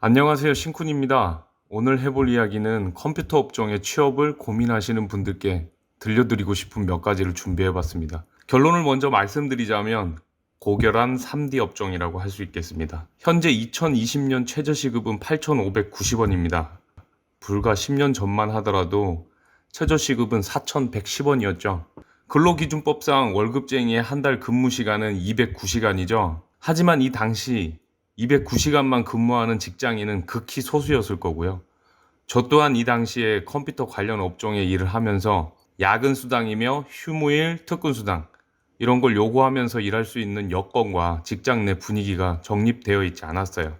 안녕하세요, 신쿤입니다. 오늘 해볼 이야기는 컴퓨터 업종의 취업을 고민하시는 분들께 들려드리고 싶은 몇 가지를 준비해봤습니다. 결론을 먼저 말씀드리자면 고결한 3D 업종이라고 할 수 있겠습니다. 현재 2020년 최저시급은 8,590원입니다. 불과 10년 전만 하더라도 최저시급은 4,110원이었죠. 근로기준법상 월급쟁이의 한 달 근무 시간은 209시간이죠. 하지만 이 당시 209시간만 근무하는 직장인은 극히 소수였을 거고요. 저 또한 이 당시에 컴퓨터 관련 업종에 일을 하면서 야근 수당이며 휴무일, 특근 수당 이런 걸 요구하면서 일할 수 있는 여건과 직장 내 분위기가 정립되어 있지 않았어요.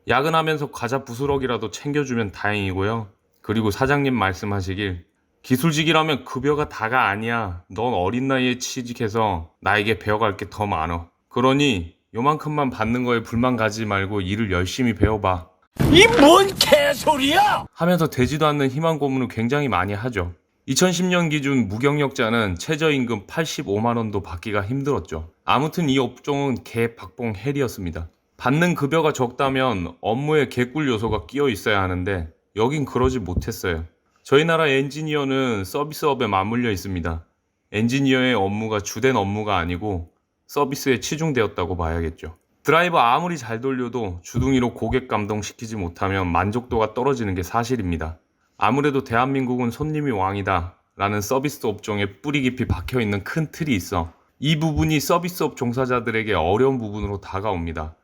야근하면서 과자 부스러기라도 챙겨주면 다행이고요. 그리고 사장님 말씀하시길 기술직이라면 급여가 다가 아니야. 넌 어린 나이에 취직해서 나에게 배워갈 게 더 많어. 그러니 요만큼만 받는 거에 불만 가지 말고 일을 열심히 배워봐. 이 뭔 개소리야! 하면서 되지도 않는 희망 고문을 굉장히 많이 하죠. 2010년 기준 무경력자는 최저임금 85만 원도 받기가 힘들었죠. 아무튼 이 업종은 개박봉 헬이었습니다. 받는 급여가 적다면 업무에 개꿀 요소가 끼어 있어야 하는데 여긴 그러지 못했어요. 저희 나라 엔지니어는 서비스업에 맞물려 있습니다. 엔지니어의 업무가 주된 업무가 아니고 서비스에 치중되었다고 봐야겠죠. 드라이버 아무리 잘 돌려도 주둥이로 고객 감동시키지 못하면 만족도가 떨어지는 게 사실입니다. 아무래도 대한민국은 손님이 왕이다 라는 서비스 업종에 뿌리 깊이 박혀있는 큰 틀이 있어 이 부분이 서비스업 종사자들에게 어려운 부분으로 다가옵니다.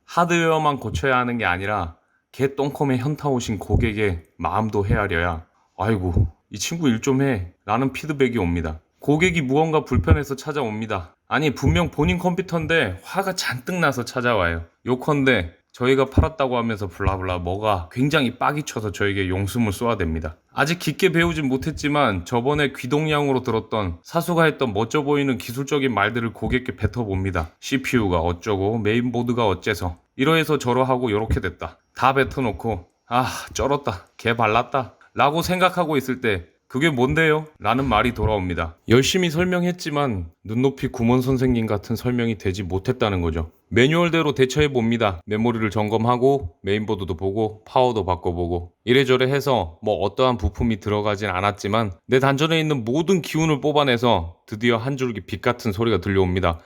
하드웨어만 고쳐야 하는 게 아니라 개 똥컴에 현타 오신 고객의 마음도 헤아려야 아이고 이 친구 일 좀 해 라는 피드백이 옵니다. 고객이 무언가 불편해서 찾아옵니다. 아니 분명 본인 컴퓨터인데 화가 잔뜩 나서 찾아와요. 요컨대 저희가 팔았다고 하면서 블라블라 뭐가 굉장히 빡이 쳐서 저에게 용숨을 쏘아댑니다. 아직 깊게 배우진 못했지만 저번에 귀동냥으로 들었던 사수가 했던 멋져 보이는 기술적인 말들을 고객께 뱉어봅니다. CPU가 어쩌고 메인보드가 어째서 이러해서 저러하고 요렇게 됐다. 다 뱉어놓고 아 쩔었다 개 발랐다 라고 생각하고 있을 때 그게 뭔데요? 라는 말이 돌아옵니다. 열심히 설명했지만 눈높이 구몬 선생님 같은 설명이 되지 못했다는 거죠. 매뉴얼대로 대처해 봅니다. 메모리를 점검하고 메인보드도 보고 파워도 바꿔보고 이래저래 해서 뭐 어떠한 부품이 들어가진 않았지만 내 단전에 있는 모든 기운을 뽑아내서 드디어 한 줄기 빛 같은 소리가 들려옵니다.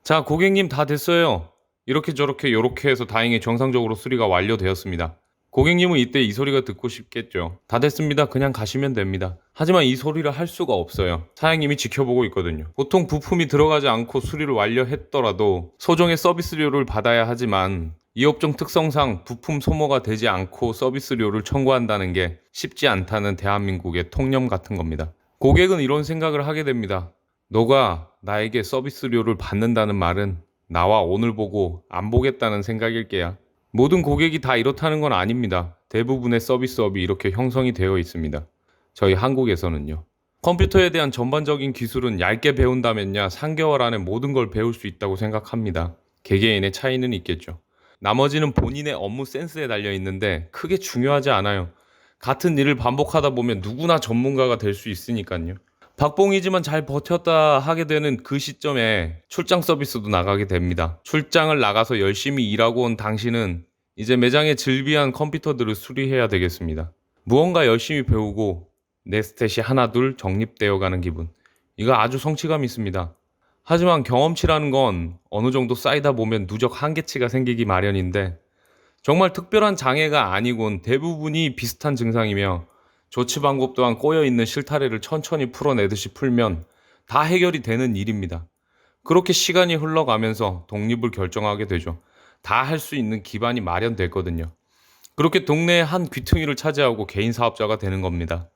자, 고객님 다 됐어요. 이렇게 저렇게 요렇게 해서 다행히 정상적으로 수리가 완료되었습니다. 고객님은 이때 이 소리가 듣고 싶겠죠. 다 됐습니다. 그냥 가시면 됩니다. 하지만 이 소리를 할 수가 없어요. 사장님이 지켜보고 있거든요. 보통 부품이 들어가지 않고 수리를 완료했더라도 소정의 서비스료를 받아야 하지만 이 업종 특성상 부품 소모가 되지 않고 서비스료를 청구한다는 게 쉽지 않다는 대한민국의 통념 같은 겁니다. 고객은 이런 생각을 하게 됩니다. 너가 나에게 서비스료를 받는다는 말은 나와 오늘 보고 안 보겠다는 생각일 게야. 모든 고객이 다 이렇다는 건 아닙니다. 대부분의 서비스업이 이렇게 형성이 되어 있습니다. 저희 한국에서는요. 컴퓨터에 대한 전반적인 기술은 얇게 배운다면야 3개월 안에 모든 걸 배울 수 있다고 생각합니다. 개개인의 차이는 있겠죠. 나머지는 본인의 업무 센스에 달려 있는데 크게 중요하지 않아요. 같은 일을 반복하다 보면 누구나 전문가가 될 수 있으니까요. 박봉이지만 잘 버텼다 하게 되는 그 시점에 출장 서비스도 나가게 됩니다. 출장을 나가서 열심히 일하고 온 당신은 이제 매장에 질비한 컴퓨터들을 수리해야 되겠습니다. 무언가 열심히 배우고 내 스탯이 하나둘 정립되어 가는 기분. 이거 아주 성취감 있습니다. 하지만 경험치라는 건 어느 정도 쌓이다 보면 누적 한계치가 생기기 마련인데 정말 특별한 장애가 아니곤 대부분이 비슷한 증상이며 조치 방법 또한 꼬여있는 실타래를 천천히 풀어내듯이 풀면 다 해결이 되는 일입니다. 그렇게 시간이 흘러가면서 독립을 결정하게 되죠. 다 할 수 있는 기반이 마련됐거든요. 그렇게 동네의 한 귀퉁이를 차지하고 개인 사업자가 되는 겁니다.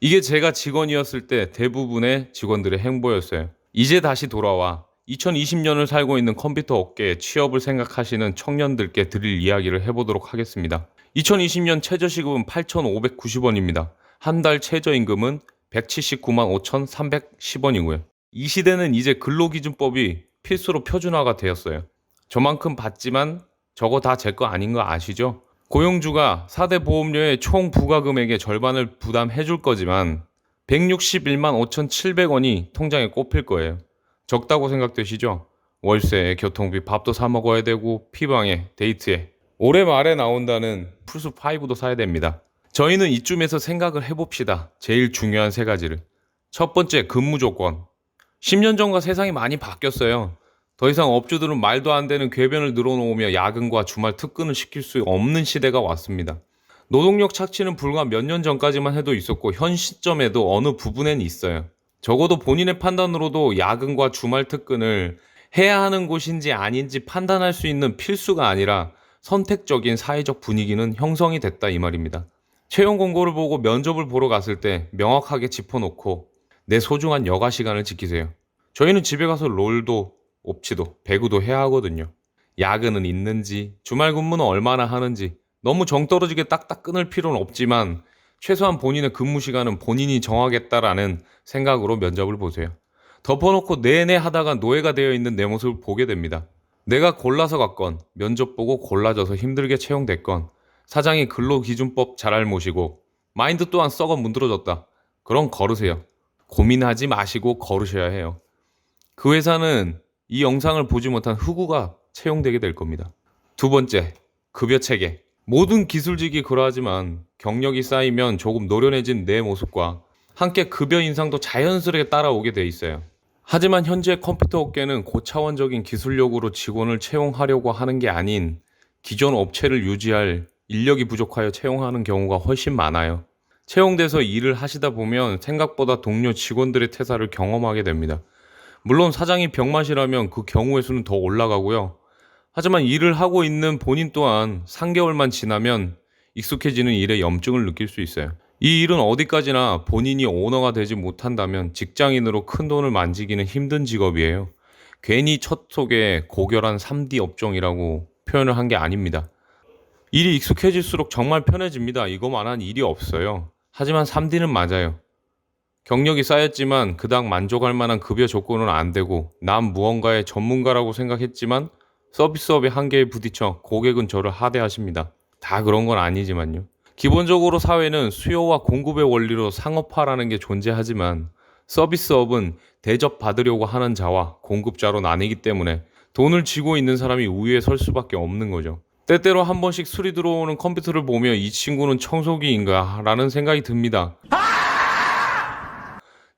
이게 제가 직원이었을 때 대부분의 직원들의 행보였어요. 이제 다시 돌아와 2020년을 살고 있는 컴퓨터 업계에 취업을 생각하시는 청년들께 드릴 이야기를 해보도록 하겠습니다. 2020년 최저시급은 8,590원입니다. 한 달 최저임금은 179만 5,310원이고요. 이 시대는 이제 근로기준법이 필수로 표준화가 되었어요. 저만큼 받지만 저거 다 제 거 아닌 거 아시죠? 고용주가 4대 보험료의 총 부과금액의 절반을 부담해 줄 거지만 161만 5,700원이 통장에 꼽힐 거예요. 적다고 생각되시죠? 월세, 교통비, 밥도 사 먹어야 되고 피방에, 데이트에 올해 말에 나온다는 플스5도 사야 됩니다. 저희는 이쯤에서 생각을 해봅시다. 제일 중요한 세 가지를. 첫 번째, 근무 조건. 10년 전과 세상이 많이 바뀌었어요. 더 이상 업주들은 말도 안 되는 궤변을 늘어놓으며 야근과 주말 특근을 시킬 수 없는 시대가 왔습니다. 노동력 착취는 불과 몇 년 전까지만 해도 있었고 현 시점에도 어느 부분엔 있어요. 적어도 본인의 판단으로도 야근과 주말 특근을 해야 하는 곳인지 아닌지 판단할 수 있는 필수가 아니라 선택적인 사회적 분위기는 형성이 됐다 이 말입니다. 채용 공고를 보고 면접을 보러 갔을 때 명확하게 짚어놓고 내 소중한 여가 시간을 지키세요. 저희는 집에 가서 롤도 옵치도 배구도 해야 하거든요. 야근은 있는지 주말 근무는 얼마나 하는지 너무 정 떨어지게 딱딱 끊을 필요는 없지만 최소한 본인의 근무 시간은 본인이 정하겠다라는 생각으로 면접을 보세요. 덮어놓고 내내 하다가 노예가 되어 있는 내 모습을 보게 됩니다. 내가 골라서 갔건 면접 보고 골라져서 힘들게 채용됐건 사장이 근로기준법 잘 알모시고 마인드 또한 썩어 문드러졌다. 그럼 걸으세요. 고민하지 마시고 걸으셔야 해요. 그 회사는 이 영상을 보지 못한 흑우가 채용되게 될 겁니다. 두 번째, 급여 체계. 모든 기술직이 그러하지만 경력이 쌓이면 조금 노련해진 내 모습과 함께 급여 인상도 자연스럽게 따라오게 돼 있어요. 하지만 현재 컴퓨터 업계는 고차원적인 기술력으로 직원을 채용하려고 하는 게 아닌 기존 업체를 유지할 인력이 부족하여 채용하는 경우가 훨씬 많아요. 채용돼서 일을 하시다 보면 생각보다 동료 직원들의 퇴사를 경험하게 됩니다. 물론 사장이 병맛이라면 그 경우의 수는 더 올라가고요. 하지만 일을 하고 있는 본인 또한 3개월만 지나면 익숙해지는 일에 염증을 느낄 수 있어요. 이 일은 어디까지나 본인이 오너가 되지 못한다면 직장인으로 큰 돈을 만지기는 힘든 직업이에요. 괜히 첫 속에 고결한 3D 업종이라고 표현을 한 게 아닙니다. 일이 익숙해질수록 정말 편해집니다. 이거만한 일이 없어요. 하지만 3D는 맞아요. 경력이 쌓였지만 그닥 만족할 만한 급여 조건은 안 되고 난 무언가의 전문가라고 생각했지만 서비스업의 한계에 부딪혀 고객은 저를 하대하십니다. 다 그런 건 아니지만요. 기본적으로 사회는 수요와 공급의 원리로 상업화라는 게 존재하지만 서비스업은 대접받으려고 하는 자와 공급자로 나뉘기 때문에 돈을 쥐고 있는 사람이 우위에 설 수밖에 없는 거죠. 때때로 한 번씩 술이 들어오는 컴퓨터를 보며 이 친구는 청소기인가 라는 생각이 듭니다.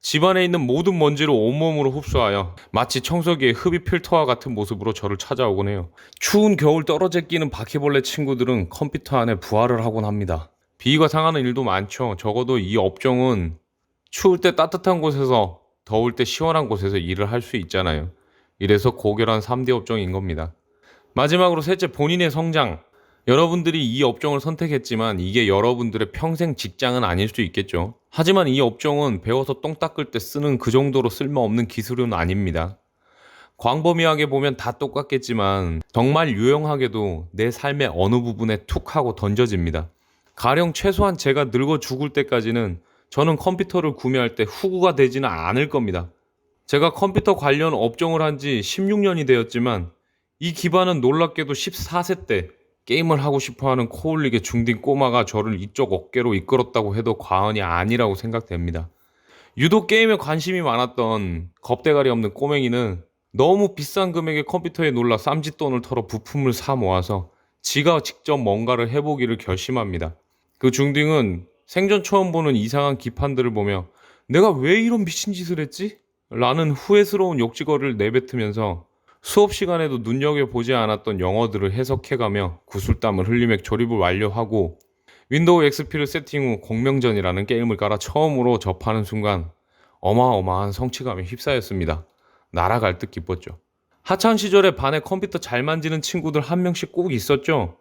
집안에 있는 모든 먼지를 온몸으로 흡수하여 마치 청소기의 흡입 필터와 같은 모습으로 저를 찾아오곤 해요. 추운 겨울 떨어져 끼는 바퀴벌레 친구들은 컴퓨터 안에 부활을 하곤 합니다. 비위가 상하는 일도 많죠. 적어도 이 업종은 추울 때 따뜻한 곳에서 더울 때 시원한 곳에서 일을 할 수 있잖아요. 이래서 고결한 3D 업종인 겁니다. 마지막으로 셋째, 본인의 성장. 여러분들이 이 업종을 선택했지만 이게 여러분들의 평생 직장은 아닐 수 있겠죠. 하지만 이 업종은 배워서 똥 닦을 때 쓰는 그 정도로 쓸모없는 기술은 아닙니다. 광범위하게 보면 다 똑같겠지만 정말 유용하게도 내 삶의 어느 부분에 툭 하고 던져집니다. 가령 최소한 제가 늙어 죽을 때까지는 저는 컴퓨터를 구매할 때 후구가 되지는 않을 겁니다. 제가 컴퓨터 관련 업종을 한 지 16년이 되었지만 이 기반은 놀랍게도 14세 때 게임을 하고 싶어하는 코올릭의 중딩 꼬마가 저를 이쪽 어깨로 이끌었다고 해도 과언이 아니라고 생각됩니다. 유독 게임에 관심이 많았던 겁대가리 없는 꼬맹이는 너무 비싼 금액의 컴퓨터에 놀라 쌈짓돈을 털어 부품을 사 모아서 지가 직접 뭔가를 해보기를 결심합니다. 그 중딩은 생전 처음 보는 이상한 기판들을 보며 내가 왜 이런 미친 짓을 했지? 라는 후회스러운 욕지거리를 내뱉으면서 수업 시간에도 눈여겨보지 않았던 영어들을 해석해가며 구슬땀을 흘리며 조립을 완료하고 윈도우 XP를 세팅 후 공명전이라는 게임을 깔아 처음으로 접하는 순간 어마어마한 성취감에 휩싸였습니다. 날아갈 듯 기뻤죠. 하창시절에 반에 컴퓨터 잘 만지는 친구들 한 명씩 꼭 있었죠.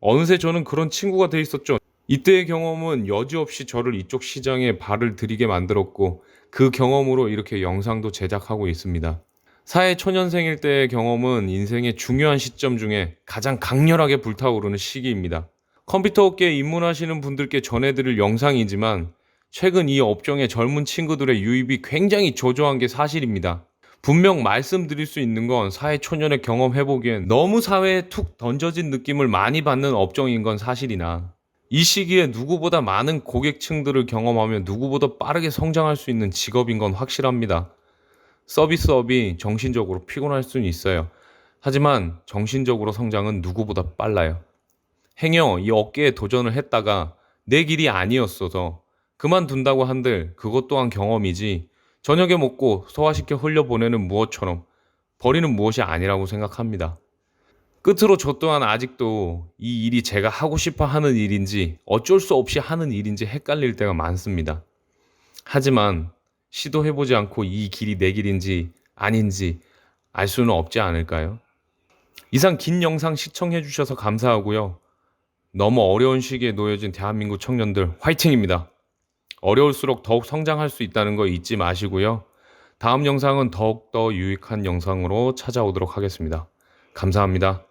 어느새 저는 그런 친구가 돼 있었죠. 이때의 경험은 여지없이 저를 이쪽 시장에 발을 들이게 만들었고 그 경험으로 이렇게 영상도 제작하고 있습니다. 사회 초년생일 때의 경험은 인생의 중요한 시점 중에 가장 강렬하게 불타오르는 시기입니다. 컴퓨터 업계에 입문하시는 분들께 전해드릴 영상이지만 최근 이 업종의 젊은 친구들의 유입이 굉장히 저조한 게 사실입니다. 분명 말씀드릴 수 있는 건 사회 초년에 경험해보기엔 너무 사회에 툭 던져진 느낌을 많이 받는 업종인 건 사실이나 이 시기에 누구보다 많은 고객층들을 경험하며 누구보다 빠르게 성장할 수 있는 직업인 건 확실합니다. 서비스업이 정신적으로 피곤할 수는 있어요. 하지만 정신적으로 성장은 누구보다 빨라요. 행여 이 어깨에 도전을 했다가 내 길이 아니었어서 그만둔다고 한들 그것 또한 경험이지 저녁에 먹고 소화시켜 흘려보내는 무엇처럼 버리는 무엇이 아니라고 생각합니다. 끝으로 저 또한 아직도 이 일이 제가 하고 싶어 하는 일인지 어쩔 수 없이 하는 일인지 헷갈릴 때가 많습니다. 하지만 시도해보지 않고 이 길이 내 길인지 아닌지 알 수는 없지 않을까요? 이상 긴 영상 시청해주셔서 감사하고요. 너무 어려운 시기에 놓여진 대한민국 청년들 화이팅입니다. 어려울수록 더욱 성장할 수 있다는 거 잊지 마시고요. 다음 영상은 더욱더 유익한 영상으로 찾아오도록 하겠습니다. 감사합니다.